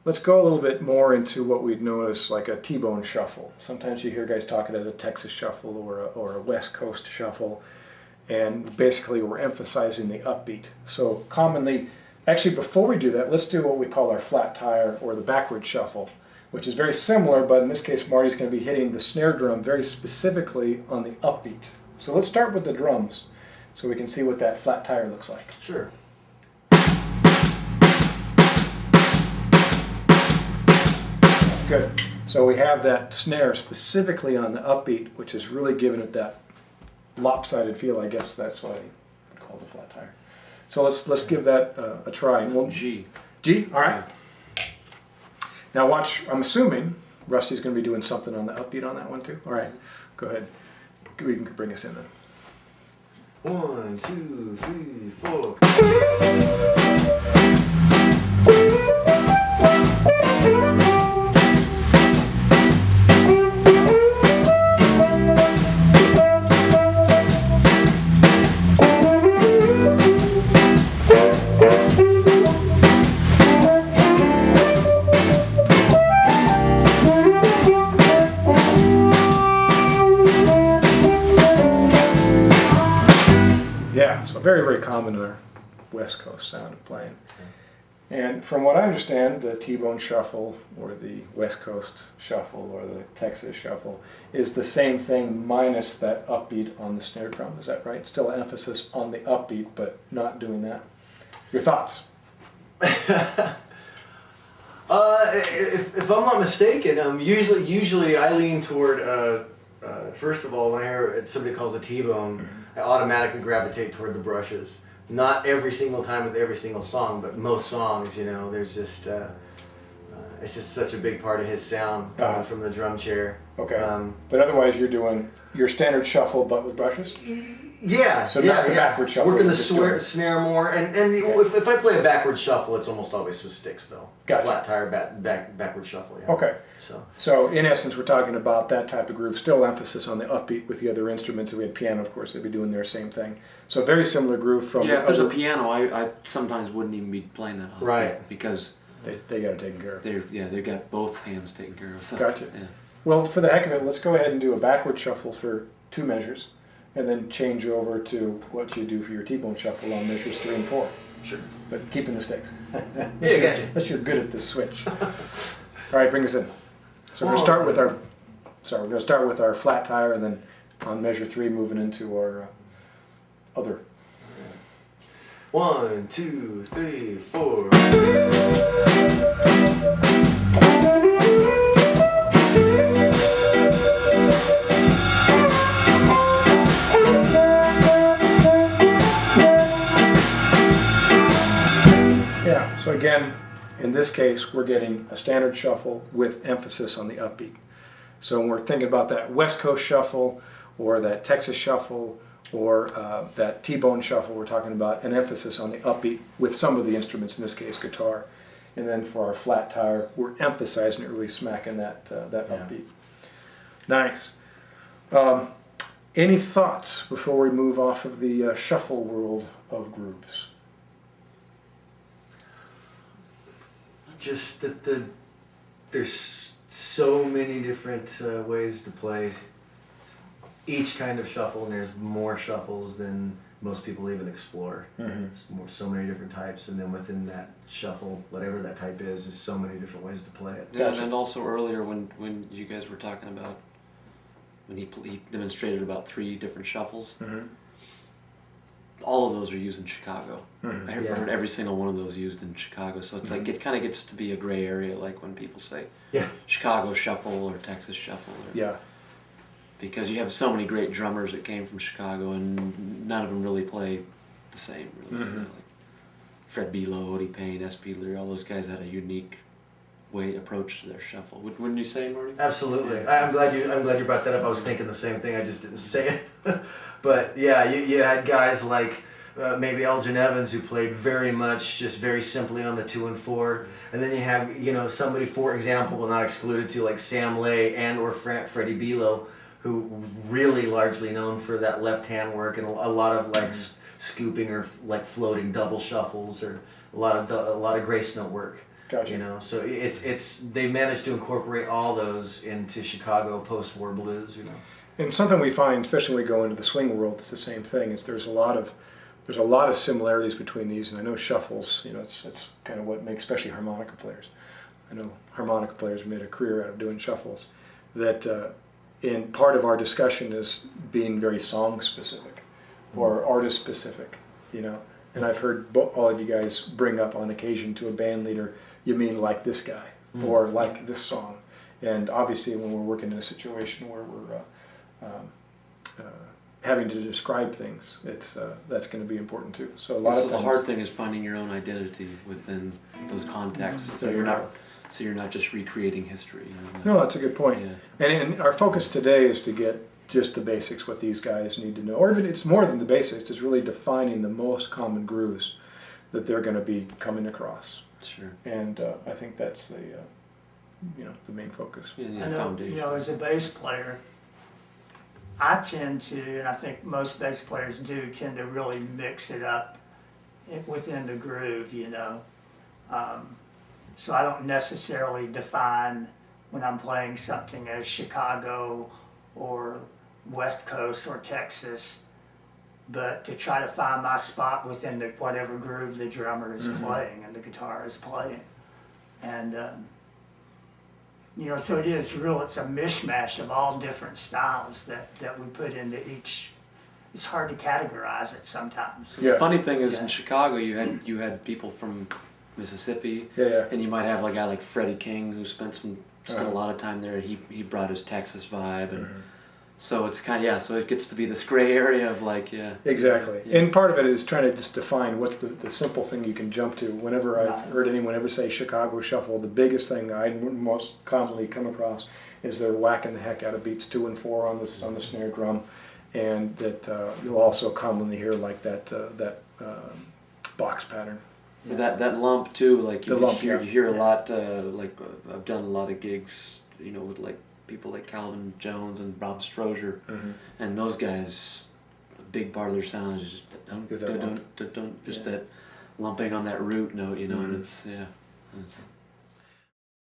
let's go a little bit more into what we'd know as like a T-bone shuffle. Sometimes you hear guys talk it as a Texas shuffle or a West Coast shuffle, and basically we're emphasizing the upbeat. So commonly, actually before we do that, let's do what we call our flat tire or the backward shuffle, which is very similar, but in this case Marty's going to be hitting the snare drum very specifically on the upbeat. So let's start with the drums so we can see what that flat tire looks like. Sure. Good. So we have that snare specifically on the upbeat, which is really giving it that lopsided feel. I guess that's why I call it a flat tire. So let's give that a try. And we'll, G. G? All right. Now watch, I'm assuming Rusty's going to be doing something on the upbeat on that one too. All right, go ahead. We can bring us in then. 1, 2, 3, 4. Yeah, so very, very common in our West Coast sound of playing. And from what I understand, the T-bone shuffle or the West Coast shuffle or the Texas shuffle is the same thing minus that upbeat on the snare drum. Is that right? Still emphasis on the upbeat, but not doing that. Your thoughts? If I'm not mistaken, usually I lean toward, first of all, when I hear somebody calls a T-bone, I automatically gravitate toward the brushes. Not every single time with every single song, but most songs, you know, there's just, it's just such a big part of his sound coming from the drum chair. Okay. But otherwise you're doing your standard shuffle but with brushes? Yeah. So not the backward shuffle. Working the snare more, and Okay. if I play a backward shuffle, it's almost always with sticks though. Gotcha. Flat tire backward shuffle. Yeah. Okay. So in essence, we're talking about that type of groove. Still emphasis on the upbeat with the other instruments. If we had piano, of course, they'd be doing their same thing. So very similar groove from. Yeah, if there's a piano, I sometimes wouldn't even be playing that. Right. Because they got it taken care of. They've got both hands taken care of. So, Gotcha. Yeah. Well, for the heck of it, let's go ahead and do a backward shuffle for 2 measures, and then change over to what you do for your T-bone shuffle on measures 3 and 4. Sure. But keeping the sticks. Yeah, gotcha. Unless you're good at this switch. All right, bring us in. So we're going to start with our. Sorry, we're going to start with our flat tire, and then on measure 3, moving into our other. 1, 2, 3, 4. Yeah, so again, in this case, we're getting a standard shuffle with emphasis on the upbeat. So when we're thinking about that West Coast shuffle or that Texas shuffle or that T-bone shuffle, we're talking about an emphasis on the upbeat with some of the instruments, in this case guitar. And then for our flat tire, we're emphasizing it, really smacking that upbeat. Nice. Any thoughts before we move off of the shuffle world of grooves? Just that there's so many different ways to play each kind of shuffle, and there's more shuffles than most people even explore. Mm-hmm. There's so many different types, and then within that shuffle, whatever that type is so many different ways to play it. Yeah, and also earlier when you guys were talking about when he demonstrated about 3 different shuffles. Mm-hmm. All of those are used in Chicago. Mm-hmm. I've heard every single one of those used in Chicago. So it's like it kind of gets to be a gray area, like when people say Chicago shuffle or Texas shuffle. Yeah. Because you have so many great drummers that came from Chicago, and none of them really play the same. Really. Mm-hmm. Like Fred Below, Odie Payne, S.P. Leary, all those guys had a unique approach to their shuffle. Wouldn't you say, Marty? Absolutely. Yeah. I'm glad you brought that up. I was thinking the same thing. I just didn't say it. But yeah, you had guys like maybe Elgin Evans who played very simply on the 2 and 4, and then you have somebody, for example, but not excluded to, like Sam Lay and or Freddie Below, who really largely known for that left hand work and a lot of like scooping or like floating double shuffles or a lot of grace note work. Gotcha. You know, so it's they managed to incorporate all those into Chicago post-war blues. You know, And something we find, especially when we go into the swing world, it's the same thing. Is there's a lot of similarities between these, and I know shuffles. You know, it's kind of what makes especially harmonica players. I know harmonica players made a career out of doing shuffles. That in part of our discussion is being very song specific or artist specific. You know, and I've heard all of you guys bring up on occasion to a band leader, you mean like this guy or like this song. And obviously, when we're working in a situation where we're having to describe things, that's going to be important too. So a lot of times, the hard thing is finding your own identity within those contexts. So you're not just recreating history. You know? No, that's a good point. Yeah. And our focus today is to get just the basics, what these guys need to know, or even it's more than the basics. It's really defining the most common grooves that they're going to be coming across. Sure. And I think that's the the main focus. Yeah, I know, foundation. as a bass player, I tend to, and I think most bass players do, tend to really mix it up within the groove, So I don't necessarily define when I'm playing something as Chicago or West Coast or Texas, but to try to find my spot within whatever groove the drummer is playing and the guitar is playing. And so it's a mishmash of all different styles that we put into each. It's hard to categorize it sometimes. Yeah. The funny thing is, Yeah. in Chicago, you had people from Mississippi, Yeah. and you might have a guy like Freddie King who spent a lot of time there. He brought his Texas vibe, and so it's so it gets to be this gray area of Exactly. Yeah. And part of it is trying to just define what's the simple thing you can jump to. Whenever I've heard anyone ever say Chicago Shuffle, the biggest thing I most commonly come across is they're whacking the heck out of beats 2 and 4 on the snare drum, and that you'll also commonly hear like that box pattern. That lump too, like you lump, hear yeah. you hear a lot. I've done a lot of gigs, with people like Calvin Jones and Rob Strozier, and those guys, a big part of their sound is just Is that lump? that lumping on that root note, and it's